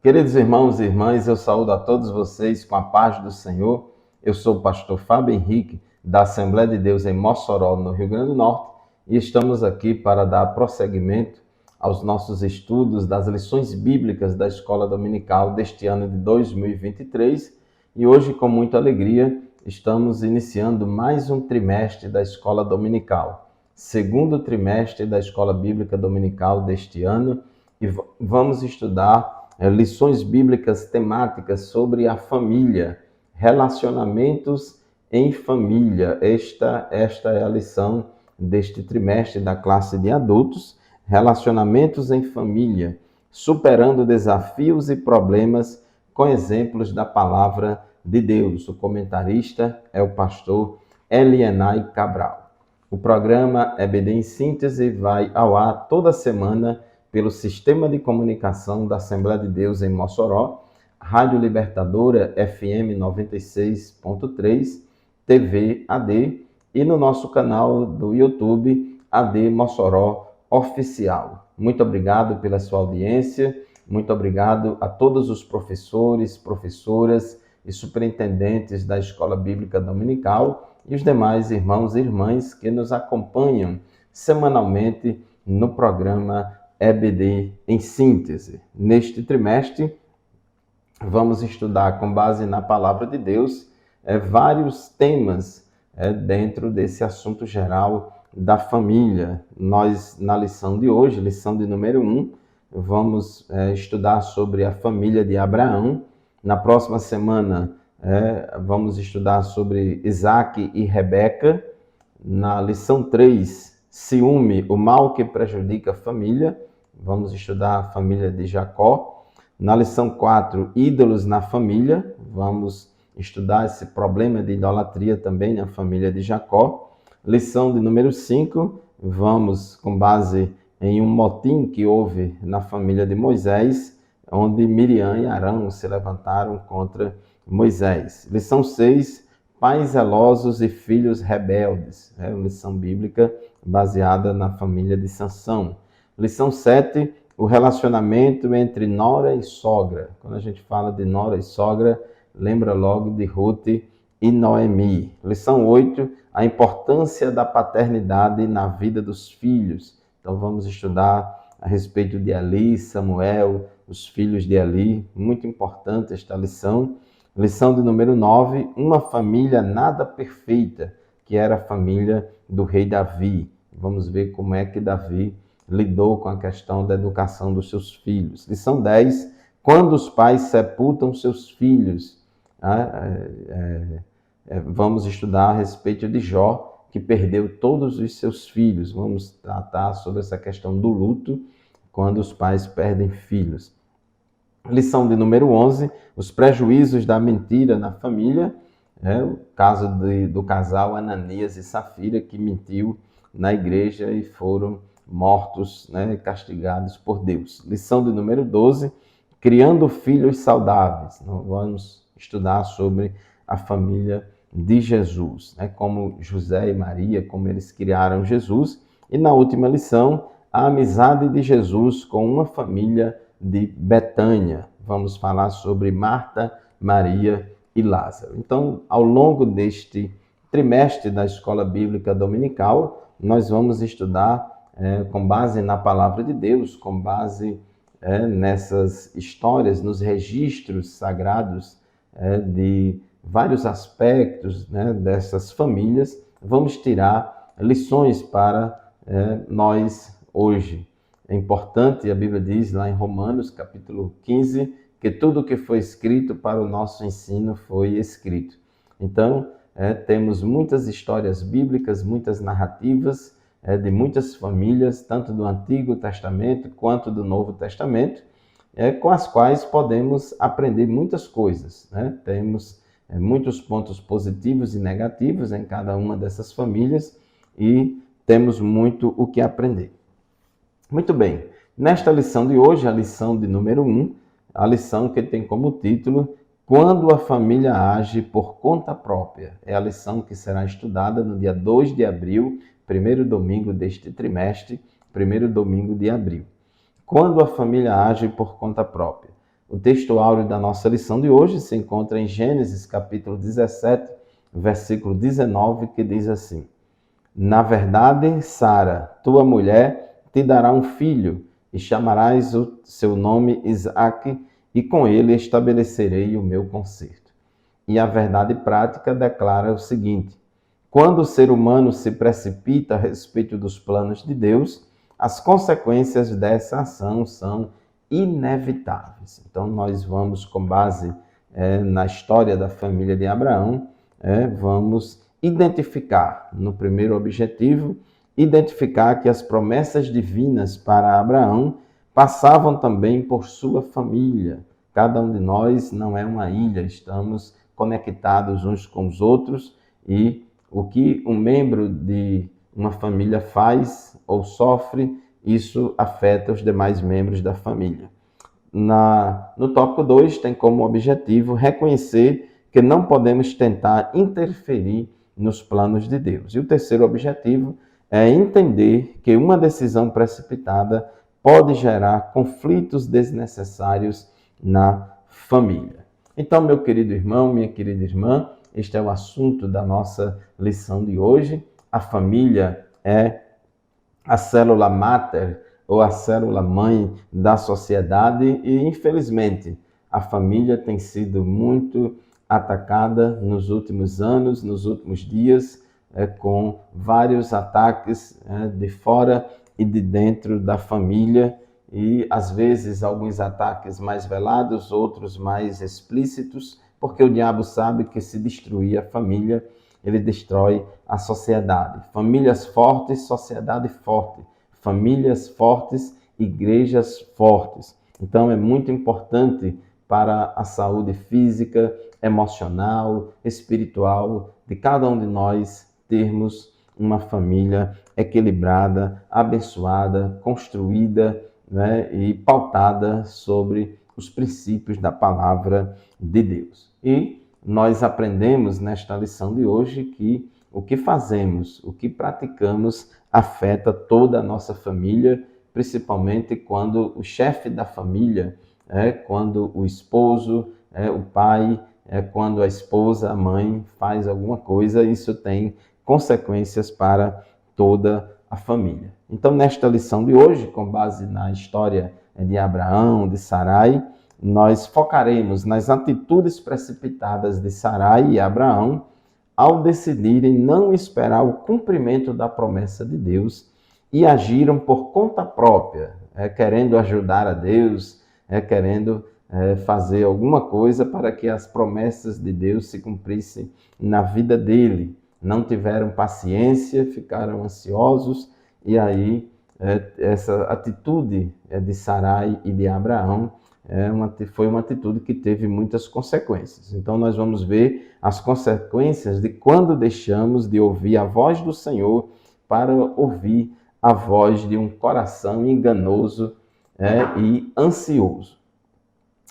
Queridos irmãos e irmãs, eu saúdo a todos vocês com a paz do Senhor. Eu sou o pastor Fábio Henrique, da Assembleia de Deus em Mossoró, no Rio Grande do Norte, e estamos aqui para dar prosseguimento aos nossos estudos das lições bíblicas da Escola Dominical deste ano de 2023. E hoje, com muita alegria, estamos iniciando mais um trimestre da Escola Dominical, segundo trimestre da Escola Bíblica Dominical deste ano, e vamos estudar lições bíblicas temáticas sobre a família, relacionamentos em família. Esta é a lição deste trimestre da classe de adultos, relacionamentos em família, superando desafios e problemas com exemplos da palavra de Deus. O comentarista é o pastor Elienay Cabral. O programa EBD em Síntese vai ao ar toda semana pelo Sistema de Comunicação da Assembleia de Deus em Mossoró, Rádio Libertadora FM 96.3, TV AD e no nosso canal do YouTube AD Mossoró Oficial. Muito obrigado pela sua audiência, muito obrigado a todos os professores, professoras e superintendentes da Escola Bíblica Dominical e os demais irmãos e irmãs que nos acompanham semanalmente no programa EBD em Síntese. Neste trimestre, vamos estudar, com base na Palavra de Deus, vários temas dentro desse assunto geral da família. Nós, na lição de hoje, lição de número 1, vamos estudar sobre a família de Abraão. Na próxima semana, vamos estudar sobre Isaac e Rebeca. Na lição 3, ciúme, o mal que prejudica a família. Vamos estudar a família de Jacó. Na lição 4, ídolos na família. Vamos estudar esse problema de idolatria também na família de Jacó. Lição de número 5, vamos, com base em um motim que houve na família de Moisés, onde Miriam e Arão se levantaram contra Moisés. Lição 6, pais zelosos e filhos rebeldes. É uma lição bíblica baseada na família de Sansão. Lição 7, o relacionamento entre nora e sogra. Quando a gente fala de nora e sogra, lembra logo de Ruth e Noemi. Lição 8, a importância da paternidade na vida dos filhos. Então vamos estudar a respeito de Eli, Samuel, os filhos de Eli. Muito importante esta lição. Lição de número 9, uma família nada perfeita, que era a família do rei Davi. Vamos ver como é que Davi lidou com a questão da educação dos seus filhos. Lição 10, quando os pais sepultam seus filhos. Vamos estudar a respeito de Jó, que perdeu todos os seus filhos. Vamos tratar sobre essa questão do luto, quando os pais perdem filhos. Lição de número 11, os prejuízos da mentira na família. O caso do casal Ananias e Safira, que mentiu na igreja e foram mortos, castigados por Deus. Lição de número 12, criando filhos saudáveis. Vamos estudar sobre a família de Jesus, como José e Maria, como eles criaram Jesus. E na última lição, a amizade de Jesus com uma família de Betânia. Vamos falar sobre Marta, Maria e Lázaro. Então, ao longo deste trimestre da Escola Bíblica Dominical, nós vamos estudar com base na Palavra de Deus, com base nessas histórias, nos registros sagrados de vários aspectos dessas famílias, vamos tirar lições para nós hoje. É importante, a Bíblia diz lá em Romanos, capítulo 15, que tudo o que foi escrito para o nosso ensino foi escrito. Então, temos muitas histórias bíblicas, muitas narrativas de muitas famílias, tanto do Antigo Testamento quanto do Novo Testamento, com as quais podemos aprender muitas coisas. Temos muitos pontos positivos e negativos em cada uma dessas famílias e temos muito o que aprender. Muito bem, nesta lição de hoje, a lição de número 1, a lição que tem como título Quando a família age por conta própria. É a lição que será estudada no dia 2 de abril, primeiro domingo deste trimestre, primeiro domingo de abril. Quando a família age por conta própria. O texto áureo da nossa lição de hoje se encontra em Gênesis capítulo 17, versículo 19, que diz assim: Na verdade, Sara, tua mulher, te dará um filho, e chamarás o seu nome Isaque, e com ele estabelecerei o meu concerto. E a verdade prática declara o seguinte: quando o ser humano se precipita a respeito dos planos de Deus, as consequências dessa ação são inevitáveis. Então, nós vamos, com base na história da família de Abraão, vamos identificar, no primeiro objetivo, identificar que as promessas divinas para Abraão passavam também por sua família. Cada um de nós não é uma ilha, estamos conectados uns com os outros e o que um membro de uma família faz ou sofre, isso afeta os demais membros da família. No tópico 2, tem como objetivo reconhecer que não podemos tentar interferir nos planos de Deus. E o terceiro objetivo é entender que uma decisão precipitada pode gerar conflitos desnecessários na família. Então, meu querido irmão, minha querida irmã, este é o assunto da nossa lição de hoje. A família é a célula máter ou a célula mãe da sociedade e, infelizmente, a família tem sido muito atacada nos últimos anos, nos últimos dias, com vários ataques de fora e de dentro da família e, às vezes, alguns ataques mais velados, outros mais explícitos, porque o diabo sabe que se destruir a família, ele destrói a sociedade. Famílias fortes, sociedade forte. Famílias fortes, igrejas fortes. Então, é muito importante para a saúde física, emocional, espiritual de cada um de nós termos uma família equilibrada, abençoada, construída, né, e pautada sobre os princípios da palavra de Deus. E nós aprendemos nesta lição de hoje que o que fazemos, o que praticamos afeta toda a nossa família, principalmente quando o chefe da família, quando o esposo, o pai, quando a esposa, a mãe faz alguma coisa, isso tem consequências para toda a família. Então, nesta lição de hoje, com base na história de Abraão, de Sarai, nós focaremos nas atitudes precipitadas de Sarai e Abraão ao decidirem não esperar o cumprimento da promessa de Deus e agiram por conta própria, querendo ajudar a Deus, querendo fazer alguma coisa para que as promessas de Deus se cumprissem na vida dele. Não tiveram paciência, ficaram ansiosos e aí essa atitude de Sarai e de Abraão foi uma atitude que teve muitas consequências. Então, nós vamos ver as consequências de quando deixamos de ouvir a voz do Senhor para ouvir a voz de um coração enganoso e ansioso.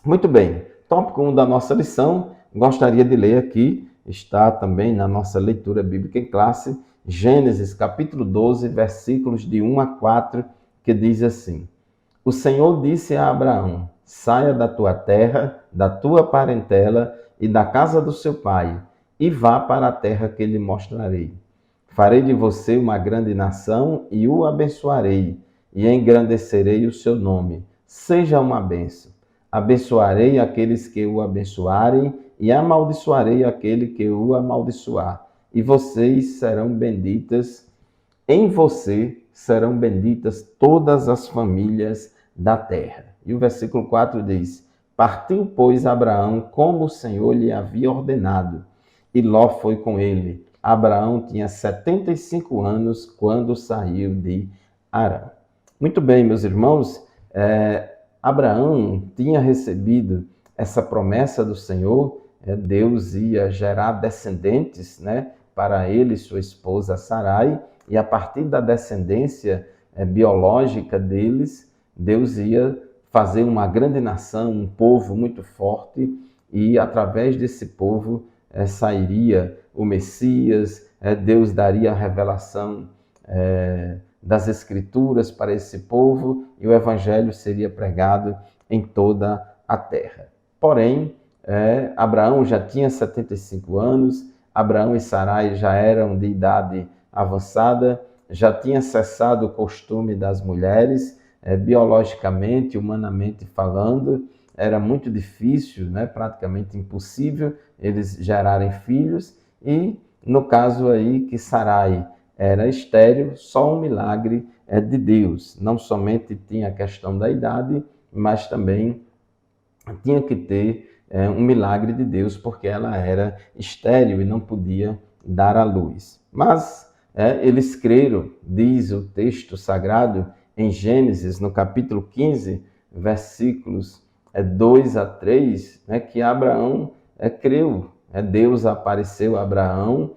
Muito bem, tópico 1 da nossa lição, gostaria de ler aqui, está também na nossa leitura bíblica em classe, Gênesis capítulo 12, versículos de 1 a 4, que diz assim: O Senhor disse a Abraão: saia da tua terra, da tua parentela e da casa do seu pai, e vá para a terra que lhe mostrarei. Farei de você uma grande nação e o abençoarei, e engrandecerei o seu nome. Seja uma bênção. Abençoarei aqueles que o abençoarem, e amaldiçoarei aquele que o amaldiçoar. E vocês serão benditas, em você serão benditas todas as famílias da terra. E o versículo 4 diz: Partiu, pois, Abraão como o Senhor lhe havia ordenado, e Ló foi com ele. Abraão tinha 75 anos quando saiu de Harã. Muito bem, meus irmãos, Abraão tinha recebido essa promessa do Senhor, Deus ia gerar descendentes, né, para ele e sua esposa Sarai, e a partir da descendência biológica deles, Deus ia fazer uma grande nação, um povo muito forte, e através desse povo sairia o Messias, Deus daria a revelação das Escrituras para esse povo, e o Evangelho seria pregado em toda a terra. Porém, Abraão já tinha 75 anos, Abraão e Sarai já eram de idade avançada, já tinha cessado o costume das mulheres, biologicamente, humanamente falando, era muito difícil, praticamente impossível eles gerarem filhos, e no caso aí que Sarai era estéril, só um milagre de Deus. Não somente tinha a questão da idade, mas também tinha que ter um milagre de Deus, porque ela era estéril e não podia dar à luz. Mas eles creram, diz o texto sagrado em Gênesis, no capítulo 15, versículos 2 a 3, que Abraão creu. Deus apareceu a Abraão,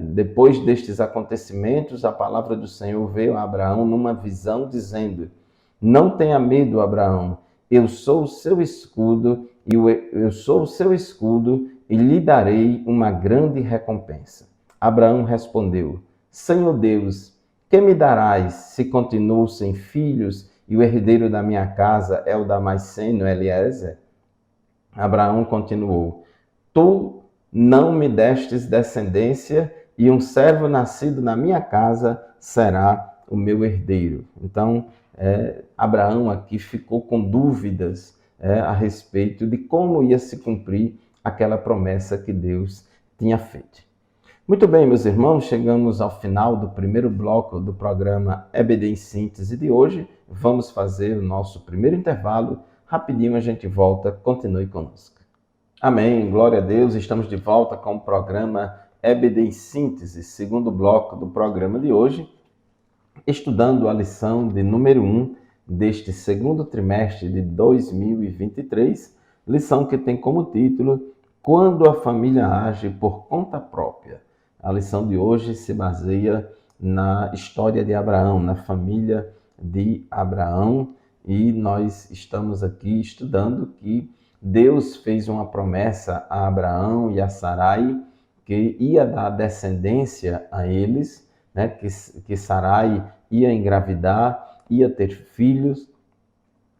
depois destes acontecimentos, a palavra do Senhor veio a Abraão numa visão dizendo: não tenha medo, Abraão, eu sou o seu escudo e lhe darei uma grande recompensa. Abraão respondeu: Senhor Deus, que me darás se continuo sem filhos e o herdeiro da minha casa é o Damasceno Eliezer? Abraão continuou: tu não me destes descendência e um servo nascido na minha casa será o meu herdeiro. Então, Abraão aqui ficou com dúvidas a respeito de como ia se cumprir aquela promessa que Deus tinha feito. Muito bem, meus irmãos, chegamos ao final do primeiro bloco do programa EBD em Síntese de hoje. Vamos fazer o nosso primeiro intervalo. Rapidinho a gente volta, continue conosco. Amém, glória a Deus, estamos de volta com o programa EBD em Síntese, segundo bloco do programa de hoje, estudando a lição de número 1 deste segundo trimestre de 2023, lição que tem como título Quando a família age por conta própria. A lição de hoje se baseia na história de Abraão, na família de Abraão, e nós estamos aqui estudando que Deus fez uma promessa a Abraão e a Sarai que ia dar descendência a eles, que Sarai ia engravidar, ia ter filhos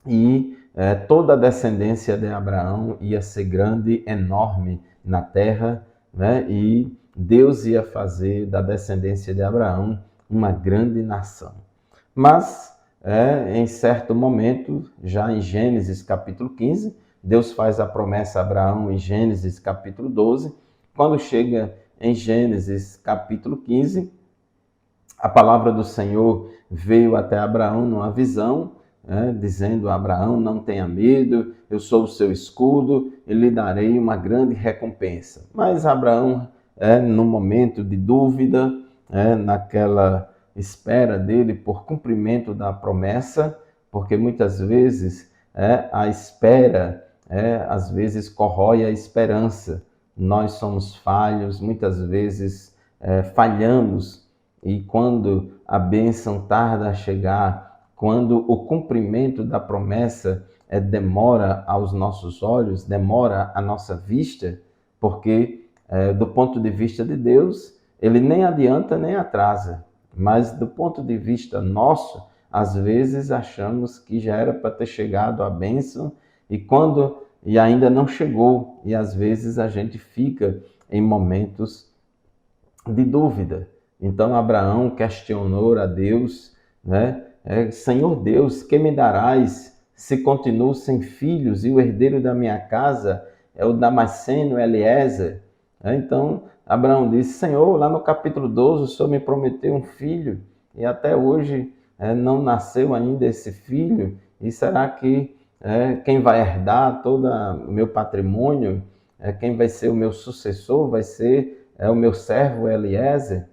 e toda a descendência de Abraão ia ser grande, enorme na terra, e Deus ia fazer da descendência de Abraão uma grande nação. Mas, em certo momento, já em Gênesis capítulo 15, Deus faz a promessa a Abraão em Gênesis capítulo 12. Quando chega em Gênesis capítulo 15, a palavra do Senhor veio até Abraão numa visão, dizendo a Abraão: não tenha medo, eu sou o seu escudo e lhe darei uma grande recompensa. Mas Abraão, no momento de dúvida, naquela espera dele por cumprimento da promessa, porque muitas vezes a espera às vezes corrói a esperança. Nós somos falhos, muitas vezes falhamos, e quando a bênção tarda a chegar, quando o cumprimento da promessa demora aos nossos olhos, demora à nossa vista, porque do ponto de vista de Deus, ele nem adianta nem atrasa, mas do ponto de vista nosso, às vezes achamos que já era para ter chegado a bênção e ainda não chegou, e às vezes a gente fica em momentos de dúvida. Então Abraão questionou a Deus, Senhor Deus, que me darás se continuo sem filhos e o herdeiro da minha casa é o Damasceno Eliezer? Então Abraão disse: Senhor, lá no capítulo 12 o Senhor me prometeu um filho e até hoje não nasceu ainda esse filho, e será que quem vai herdar todo o meu patrimônio, quem vai ser o meu sucessor, vai ser o meu servo Eliezer?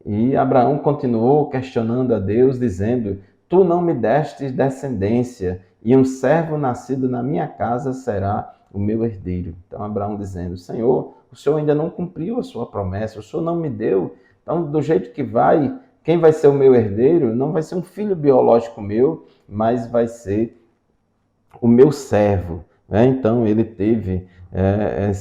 E Abraão continuou questionando a Deus, dizendo: tu não me destes descendência, e um servo nascido na minha casa será o meu herdeiro. Então Abraão dizendo: Senhor, o Senhor ainda não cumpriu a sua promessa, o Senhor não me deu. Então, do jeito que vai, quem vai ser o meu herdeiro não vai ser um filho biológico meu, mas vai ser o meu servo. Então ele teve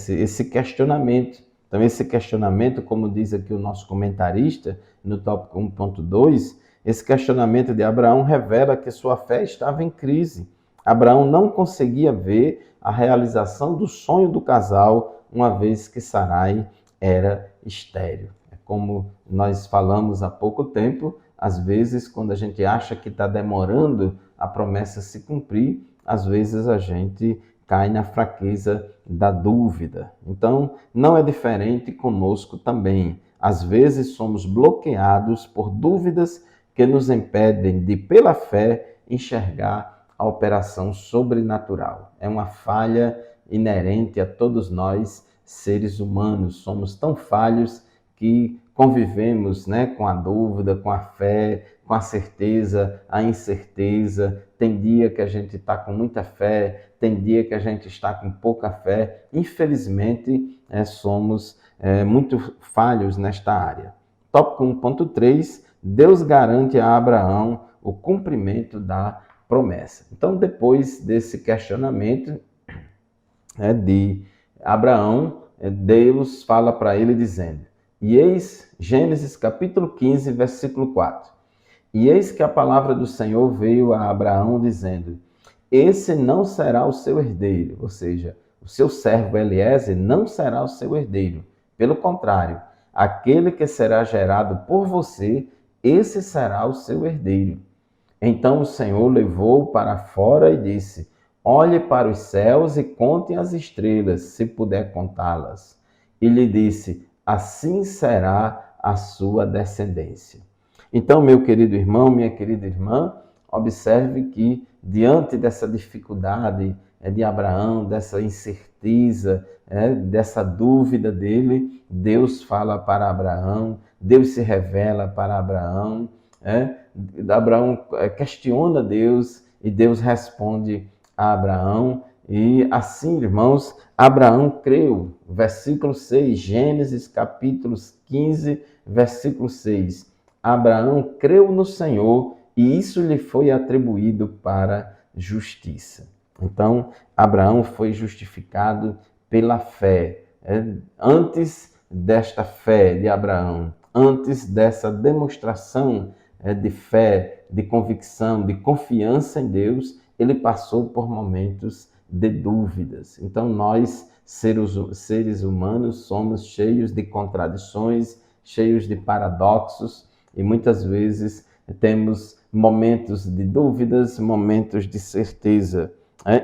esse questionamento. Então esse questionamento, como diz aqui o nosso comentarista, no tópico 1.2, esse questionamento de Abraão revela que sua fé estava em crise. Abraão não conseguia ver a realização do sonho do casal, uma vez que Sarai era estéril. É como nós falamos há pouco tempo, às vezes, quando a gente acha que está demorando a promessa se cumprir, às vezes a gente cai na fraqueza da dúvida. Então, não é diferente conosco também. Às vezes somos bloqueados por dúvidas que nos impedem de, pela fé, enxergar a operação sobrenatural. É uma falha inerente a todos nós, seres humanos. Somos tão falhos que convivemos, né, com a dúvida, com a fé, com a certeza, a incerteza. Tem dia que a gente está com muita fé, tem dia que a gente está com pouca fé. Infelizmente, somos muito falhos nesta área. Tópico 1.3, Deus garante a Abraão o cumprimento da promessa. Então, depois desse questionamento de Abraão, Deus fala para ele dizendo, e eis, Gênesis capítulo 15, versículo 4, e eis que a palavra do Senhor veio a Abraão dizendo, esse não será o seu herdeiro, ou seja, o seu servo Eliezer não será o seu herdeiro. Pelo contrário, aquele que será gerado por você, esse será o seu herdeiro. Então o Senhor levou-o para fora e disse, olhe para os céus e conte as estrelas, se puder contá-las. E lhe disse, assim será a sua descendência. Então, meu querido irmão, minha querida irmã, observe que diante dessa dificuldade de Abraão, dessa incerteza, dessa dúvida dele, Deus fala para Abraão, Deus se revela para Abraão, Abraão questiona Deus e Deus responde a Abraão. E assim, irmãos, Abraão creu. Versículo 6, Gênesis capítulo 15, versículo 6. Abraão creu no Senhor e isso lhe foi atribuído para justiça. Então, Abraão foi justificado pela fé. Antes desta fé de Abraão, antes dessa demonstração de fé, de convicção, de confiança em Deus, ele passou por momentos de dúvidas. Então, nós, seres humanos, somos cheios de contradições, cheios de paradoxos, e muitas vezes temos momentos de dúvidas, momentos de certeza.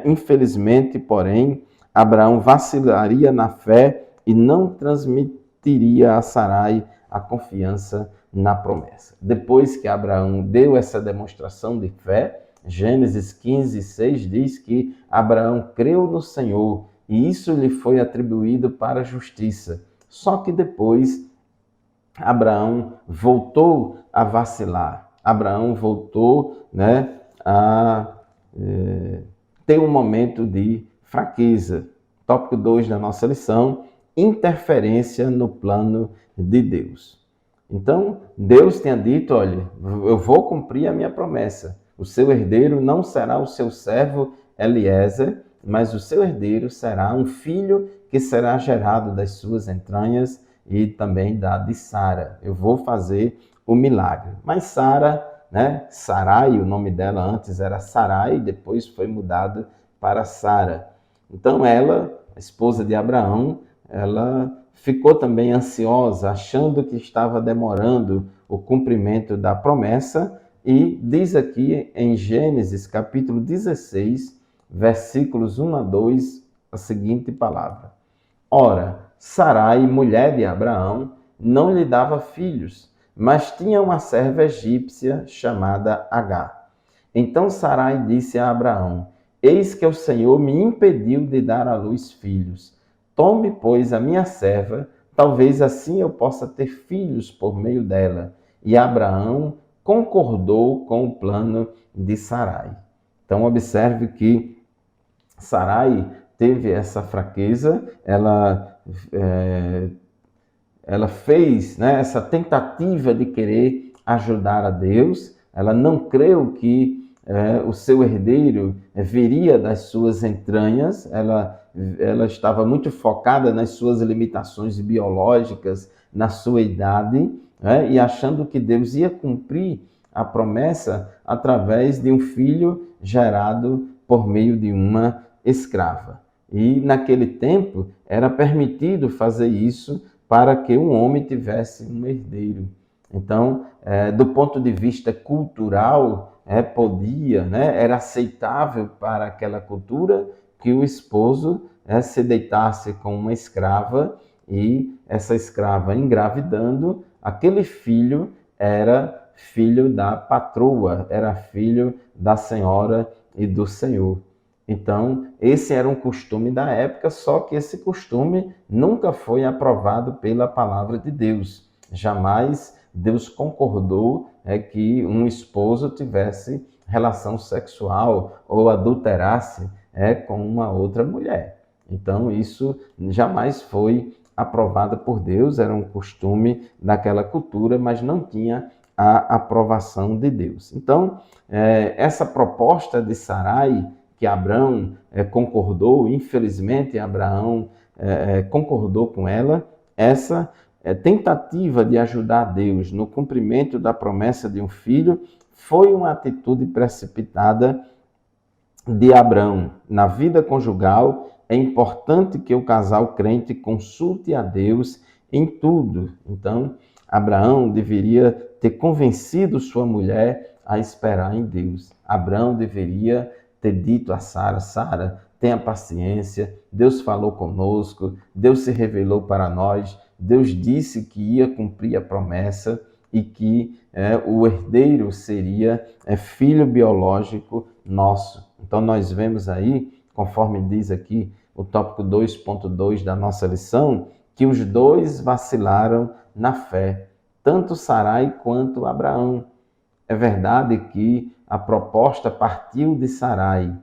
Infelizmente, porém, Abraão vacilaria na fé e não transmitiria a Sarai a confiança na promessa. Depois que Abraão deu essa demonstração de fé, Gênesis 15, 6 diz que Abraão creu no Senhor e isso lhe foi atribuído para a justiça. Só que depois Abraão voltou a vacilar. Abraão voltou a ter um momento de fraqueza. Tópico 2 da nossa lição, interferência no plano de Deus. Então, Deus tinha dito, olha, eu vou cumprir a minha promessa. O seu herdeiro não será o seu servo Eliezer, mas o seu herdeiro será um filho que será gerado das suas entranhas e também de Sara. Eu vou fazer o milagre. Mas Sara, Sarai, o nome dela antes era Sarai, depois foi mudado para Sara. Então ela, a esposa de Abraão, ela ficou também ansiosa, achando que estava demorando o cumprimento da promessa, e diz aqui em Gênesis capítulo 16, versículos 1 a 2, a seguinte palavra. Ora, Sarai, mulher de Abraão, não lhe dava filhos, mas tinha uma serva egípcia chamada Agar. Então Sarai disse a Abraão, eis que o Senhor me impediu de dar à luz filhos. Tome, pois, a minha serva, talvez assim eu possa ter filhos por meio dela. E Abraão concordou com o plano de Sarai. Então, observe que Sarai teve essa fraqueza, ela fez essa tentativa de querer ajudar a Deus, ela não creu que o seu herdeiro viria das suas entranhas, ela estava muito focada nas suas limitações biológicas, na sua idade, e achando que Deus ia cumprir a promessa através de um filho gerado por meio de uma escrava. E naquele tempo era permitido fazer isso para que um homem tivesse um herdeiro. Então, do ponto de vista cultural, podia, era aceitável para aquela cultura que o esposo se deitasse com uma escrava e essa escrava engravidando, aquele filho era filho da patroa, era filho da senhora e do senhor. Então, esse era um costume da época, só que esse costume nunca foi aprovado pela palavra de Deus. Jamais Deus concordou que um esposo tivesse relação sexual ou adulterasse com uma outra mulher. Então, isso jamais foi aprovado por Deus, era um costume daquela cultura, mas não tinha a aprovação de Deus. Então, essa proposta de Sarai, que Abraão concordou, infelizmente Abraão concordou com ela, essa tentativa de ajudar Deus no cumprimento da promessa de um filho foi uma atitude precipitada de Abraão. Na vida conjugal, é importante que o casal crente consulte a Deus em tudo. Então, Abraão deveria ter convencido sua mulher a esperar em Deus. Abraão deveria ter dito a Sara: Sara, tenha paciência, Deus falou conosco, Deus se revelou para nós, Deus disse que ia cumprir a promessa e que o herdeiro seria filho biológico nosso. Então nós vemos aí, conforme diz aqui o tópico 2.2 da nossa lição, que os dois vacilaram na fé, tanto Sarai quanto Abraão. É verdade que a proposta partiu de Sarai,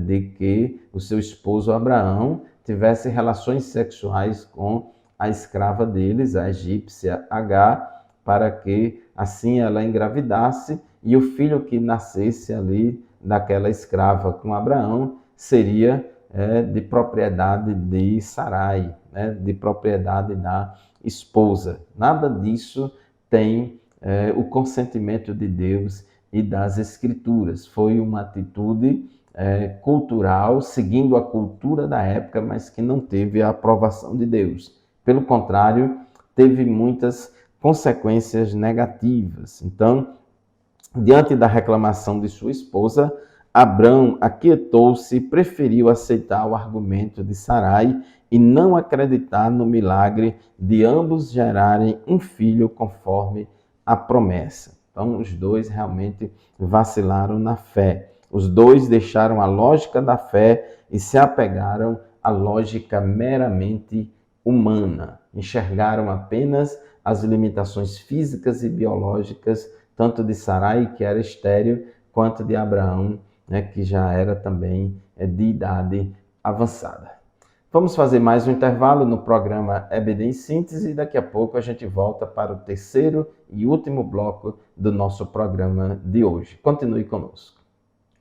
de que o seu esposo Abraão tivesse relações sexuais com a escrava deles, a egípcia Agar, para que assim ela engravidasse e o filho que nascesse ali daquela escrava com Abraão seria de propriedade de Sarai, de propriedade da esposa. Nada disso tem o consentimento de Deus e das Escrituras. Foi uma atitude cultural, seguindo a cultura da época, mas que não teve a aprovação de Deus. Pelo contrário, teve muitas consequências negativas. Então, diante da reclamação de sua esposa, Abrão aquietou-se e preferiu aceitar o argumento de Sarai e não acreditar no milagre de ambos gerarem um filho conforme a promessa. Então, os dois realmente vacilaram na fé. Os dois deixaram a lógica da fé e se apegaram à lógica meramente humana. Enxergaram apenas as limitações físicas e biológicas, tanto de Sarai, que era estéril, quanto de Abraão, que já era também de idade avançada. Vamos fazer mais um intervalo no programa EBD em Síntese e daqui a pouco a gente volta para o terceiro e último bloco do nosso programa de hoje. Continue conosco.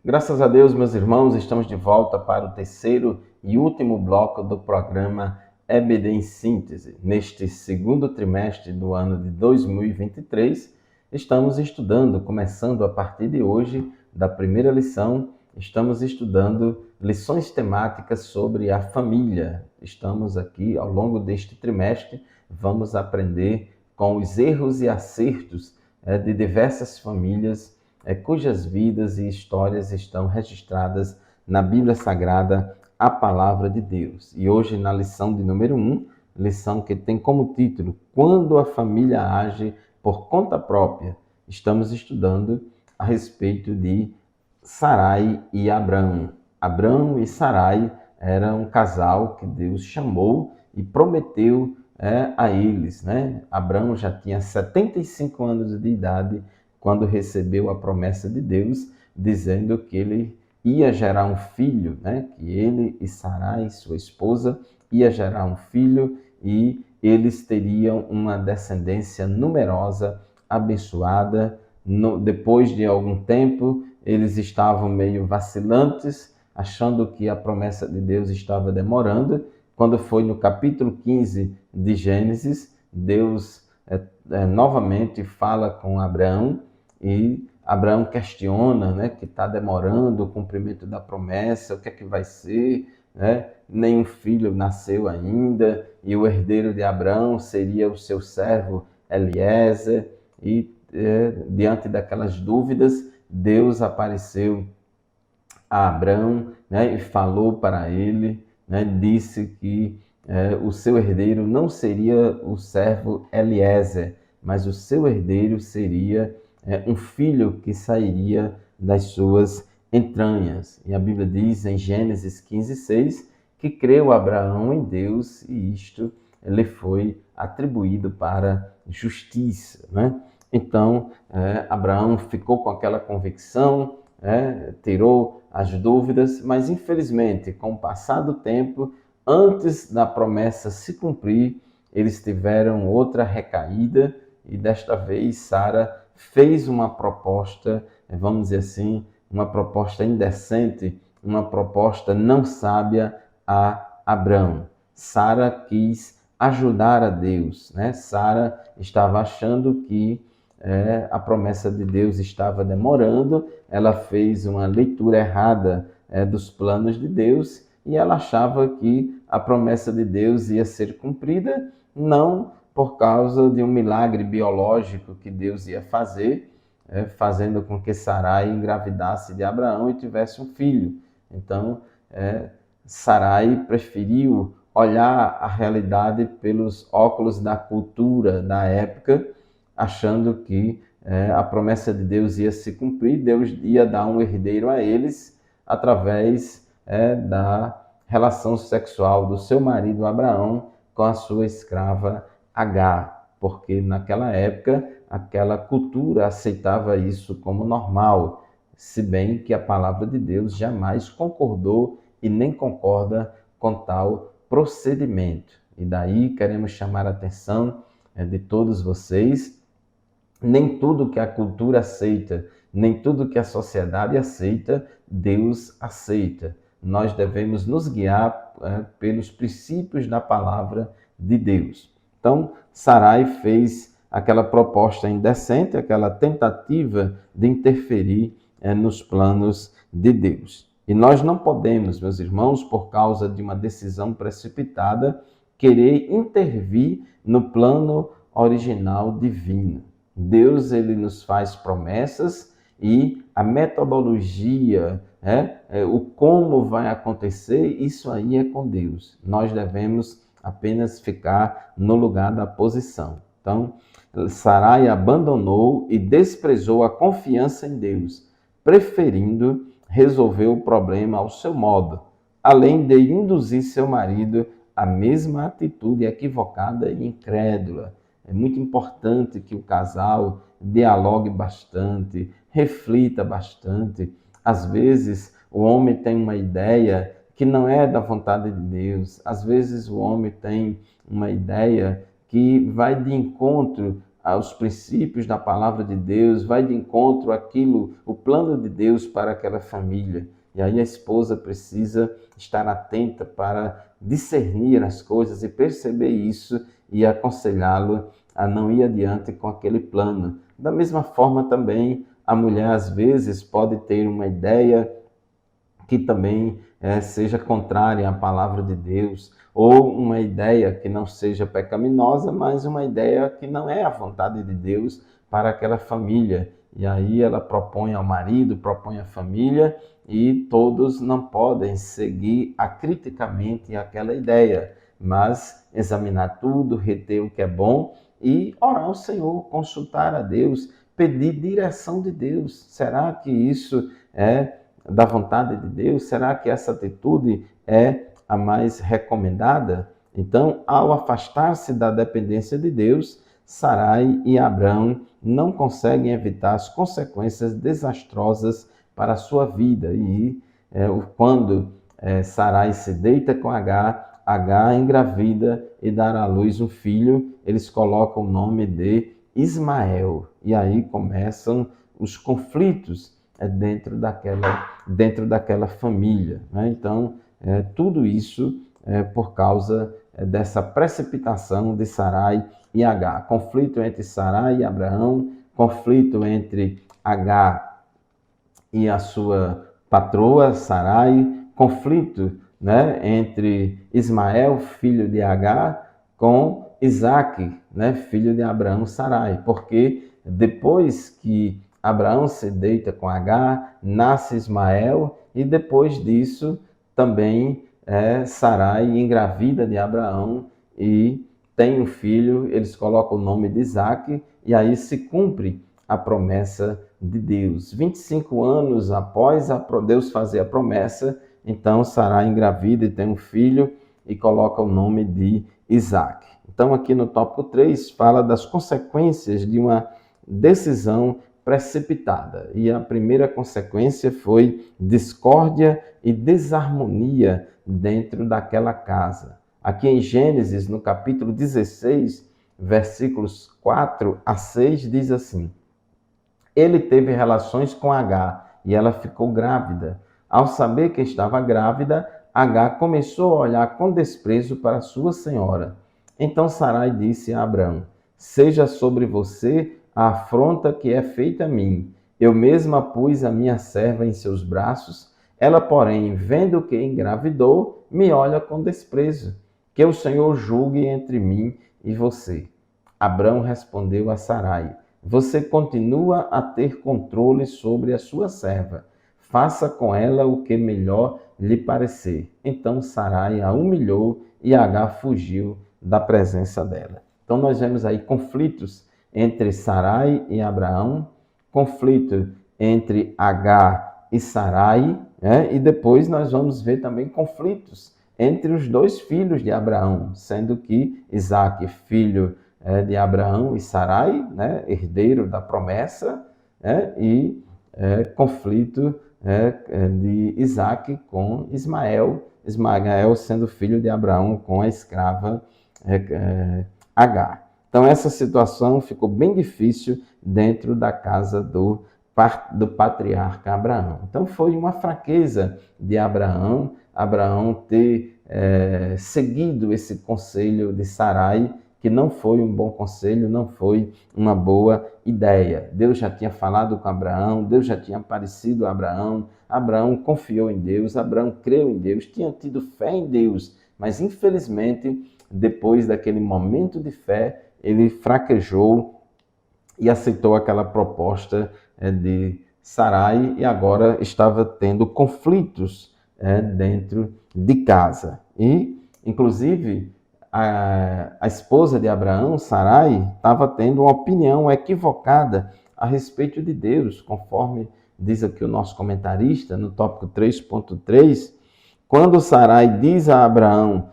Graças a Deus, meus irmãos, estamos de volta para o terceiro e último bloco do programa EBD em Síntese. Neste segundo trimestre do ano de 2023, estamos estudando, começando a partir de hoje, da primeira lição, estamos estudando lições temáticas sobre a família. Estamos aqui, ao longo deste trimestre, vamos aprender com os erros e acertos de diversas famílias cujas vidas e histórias estão registradas na Bíblia Sagrada, a Palavra de Deus. E hoje, na lição de número 1, lição que tem como título Quando a Família Age por Conta Própria, estamos estudando a respeito de Sarai e Abrão. Abrão e Sarai eram um casal que Deus chamou e prometeu a eles. Abrão já tinha 75 anos de idade quando recebeu a promessa de Deus, dizendo que ele ia gerar um filho, que ele e Sarai, sua esposa, ia gerar um filho e eles teriam uma descendência numerosa, abençoada. Depois de algum tempo, eles estavam meio vacilantes, achando que a promessa de Deus estava demorando. Quando foi no capítulo 15 de Gênesis, Deus novamente fala com Abraão e Abraão questiona, né, que está demorando o cumprimento da promessa, o que é que vai ser, né? Nenhum filho nasceu ainda, e o herdeiro de Abraão seria o seu servo Eliezer. E diante daquelas dúvidas, Deus apareceu a Abraão, né, e falou para ele, né, disse que o seu herdeiro não seria o servo Eliezer, mas o seu herdeiro seria um filho que sairia das suas entranhas. E a Bíblia diz em Gênesis 15:6 que creu Abraão em Deus e isto lhe foi atribuído para justiça, né? Então, Abraão ficou com aquela convicção, tirou as dúvidas, mas infelizmente, com o passar do tempo, antes da promessa se cumprir, eles tiveram outra recaída e desta vez Sara fez uma proposta, vamos dizer assim, uma proposta indecente, uma proposta não sábia a Abraão. Sara quis ajudar a Deus, né? Sara estava achando que a promessa de Deus estava demorando, ela fez uma leitura errada dos planos de Deus e ela achava que a promessa de Deus ia ser cumprida, não por causa de um milagre biológico que Deus ia fazer, fazendo com que Sarai engravidasse de Abraão e tivesse um filho. Então, Sarai preferiu olhar a realidade pelos óculos da cultura da época, achando que a promessa de Deus ia se cumprir, Deus ia dar um herdeiro a eles através da relação sexual do seu marido Abraão com a sua escrava Agar, porque naquela época aquela cultura aceitava isso como normal, se bem que a palavra de Deus jamais concordou e nem concorda com tal procedimento. E daí queremos chamar a atenção de todos vocês. Nem tudo que a cultura aceita, nem tudo que a sociedade aceita, Deus aceita. Nós devemos nos guiar pelos princípios da palavra de Deus. Então, Sarai fez aquela proposta indecente, aquela tentativa de interferir nos planos de Deus. E nós não podemos, meus irmãos, por causa de uma decisão precipitada, querer intervir no plano original divino. Deus, ele nos faz promessas e a metodologia, o como vai acontecer, isso aí é com Deus. Nós devemos apenas ficar no lugar da posição. Então, Sarai abandonou e desprezou a confiança em Deus, preferindo resolver o problema ao seu modo, além de induzir seu marido à mesma atitude equivocada e incrédula. É muito importante que o casal dialogue bastante, reflita bastante. Às vezes, o homem tem uma ideia que não é da vontade de Deus. Às vezes, o homem tem uma ideia que vai de encontro aos princípios da palavra de Deus, vai de encontro àquilo, o plano de Deus para aquela família. E aí a esposa precisa estar atenta para discernir as coisas e perceber isso e aconselhá-lo a não ir adiante com aquele plano. Da mesma forma também, a mulher às vezes pode ter uma ideia que também seja contrária à palavra de Deus, ou uma ideia que não seja pecaminosa, mas uma ideia que não é a vontade de Deus para aquela família. E aí ela propõe ao marido, propõe à família, e todos não podem seguir acriticamente aquela ideia, mas examinar tudo, reter o que é bom e orar ao Senhor, consultar a Deus, pedir direção de Deus. Será que isso é da vontade de Deus? Será que essa atitude é a mais recomendada? Então, ao afastar-se da dependência de Deus, Sarai e Abrão não conseguem evitar as consequências desastrosas para a sua vida. E quando Sarai se deita com Agar, Agar engravida e dará à luz um filho, eles colocam o nome de Ismael. E aí começam os conflitos dentro daquela família. Né? Então, tudo isso por causa dessa precipitação de Sarai e Agar. Conflito entre Sarai e Abraão, conflito entre Agar e a sua patroa, Sarai, conflito, né, entre Ismael, filho de Agar, com Isaque, né, filho de Abraão, Sarai, porque depois que Abraão se deita com Agar, nasce Ismael, e depois disso também Sarai engravida de Abraão e tem um filho, eles colocam o nome de Isaque, e aí se cumpre a promessa de Deus. 25 anos após Deus fazer a promessa, então Sarai engravida e tem um filho e coloca o nome de Isaque. Então aqui no tópico 3 fala das consequências de uma decisão precipitada. E a primeira consequência foi discórdia e desarmonia dentro daquela casa. Aqui em Gênesis, no capítulo 16, versículos 4 a 6, diz assim: ele teve relações com Agar e ela ficou grávida. Ao saber que estava grávida, Agar começou a olhar com desprezo para sua senhora. Então Sarai disse a Abrão: seja sobre você a afronta que é feita a mim. Eu mesma pus a minha serva em seus braços. Ela, porém, vendo que engravidou, me olha com desprezo. Que o Senhor julgue entre mim e você. Abrão respondeu a Sarai: você continua a ter controle sobre a sua serva. Faça com ela o que melhor lhe parecer. Então Sarai a humilhou e Agar fugiu da presença dela. Então nós vemos aí conflitos entre Sarai e Abraão, conflito entre Agar e Sarai, e depois nós vamos ver também conflitos entre os dois filhos de Abraão, sendo que Isaque, filho de Abraão e Sarai, herdeiro da promessa, e conflito de Isaque com Ismael, Ismael sendo filho de Abraão com a escrava Agar. Então essa situação ficou bem difícil dentro da casa do patriarca Abraão. Então foi uma fraqueza de Abraão ter seguido esse conselho de Sarai, que não foi um bom conselho, não foi uma boa ideia. Deus já tinha falado com Abraão, Deus já tinha aparecido a Abraão, Abraão confiou em Deus, Abraão creu em Deus, tinha tido fé em Deus, mas infelizmente, depois daquele momento de fé, ele fraquejou e aceitou aquela proposta de Sarai e agora estava tendo conflitos dentro de casa. E, inclusive, a esposa de Abraão, Sarai, estava tendo uma opinião equivocada a respeito de Deus, conforme diz aqui o nosso comentarista, no tópico 3.3, quando Sarai diz a Abraão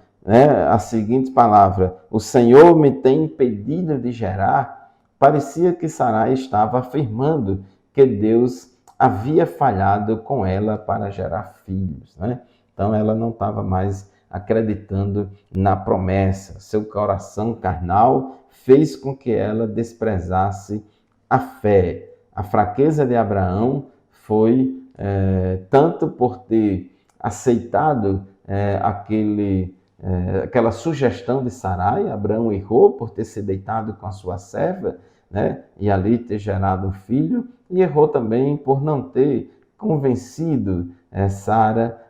a seguinte palavra: o Senhor me tem impedido de gerar, parecia que Sarai estava afirmando que Deus havia falhado com ela para gerar filhos. Então ela não estava mais acreditando na promessa. Seu coração carnal fez com que ela desprezasse a fé. A fraqueza de Abraão foi tanto por ter aceitado aquela sugestão de Sarai. Abraão errou por ter se deitado com a sua serva, e ali ter gerado um filho, e errou também por não ter convencido Sara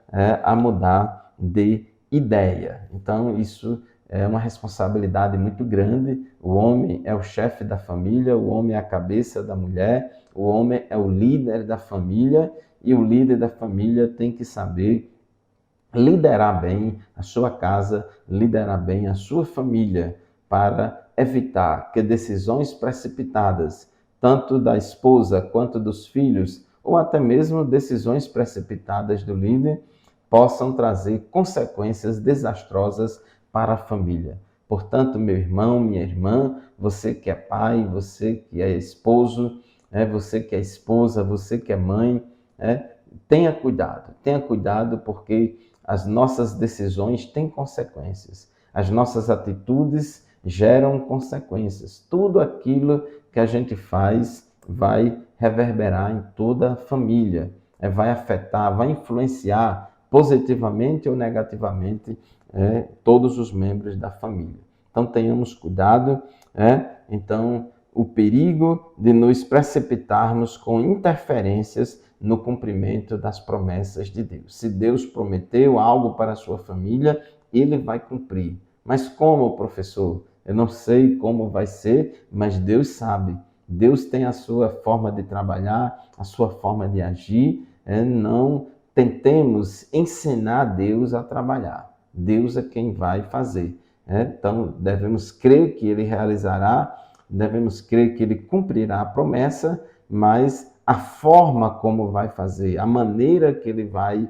a mudar de ideia. Então isso é uma responsabilidade muito grande. O homem é o chefe da família, o homem é a cabeça da mulher, o homem é o líder da família, e o líder da família tem que saber liderar bem a sua casa, liderar bem a sua família, para evitar que decisões precipitadas, tanto da esposa quanto dos filhos, ou até mesmo decisões precipitadas do líder, possam trazer consequências desastrosas para a família. Portanto, meu irmão, minha irmã, você que é pai, você que é esposo, você que é esposa, você que é mãe, tenha cuidado porque as nossas decisões têm consequências. As nossas atitudes geram consequências. Tudo aquilo que a gente faz vai reverberar em toda a família, vai afetar, vai influenciar positivamente ou negativamente todos os membros da família. Então tenhamos cuidado. Então o perigo de nos precipitarmos com interferências no cumprimento das promessas de Deus. Se Deus prometeu algo para a sua família, Ele vai cumprir. Mas como, professor? Eu não sei como vai ser, mas Deus sabe. Deus tem a sua forma de trabalhar, a sua forma de agir. Não tentemos ensinar Deus a trabalhar. Deus é quem vai fazer. Então, devemos crer que Ele realizará, devemos crer que Ele cumprirá a promessa, mas a forma como vai fazer, a maneira que Ele vai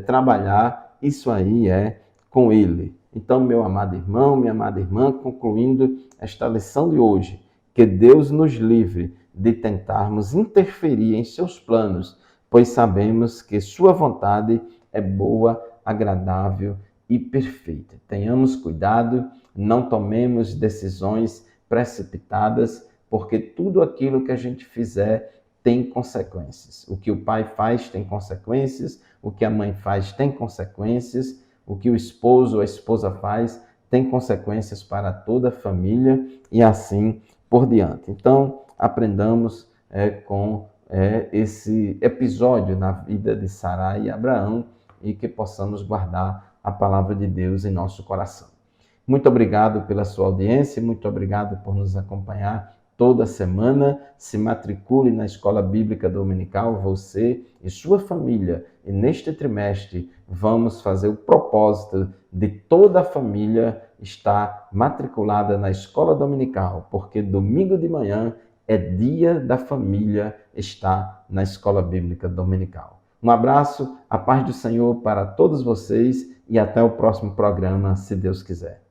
trabalhar, isso aí é com Ele. Então, meu amado irmão, minha amada irmã, concluindo esta lição de hoje, que Deus nos livre de tentarmos interferir em seus planos, pois sabemos que sua vontade é boa, agradável e perfeita. Tenhamos cuidado, não tomemos decisões precipitadas, porque tudo aquilo que a gente fizer tem consequências. O que o pai faz tem consequências, o que a mãe faz tem consequências, o que o esposo ou a esposa faz tem consequências para toda a família e assim por diante. Então, aprendamos com esse episódio na vida de Sarai e Abraão e que possamos guardar a palavra de Deus em nosso coração. Muito obrigado pela sua audiência, muito obrigado por nos acompanhar toda semana. Se matricule na Escola Bíblica Dominical, você e sua família. E neste trimestre vamos fazer o propósito de toda a família estar matriculada na Escola Dominical, porque domingo de manhã é dia da família estar na Escola Bíblica Dominical. Um abraço, a paz do Senhor para todos vocês e até o próximo programa, se Deus quiser.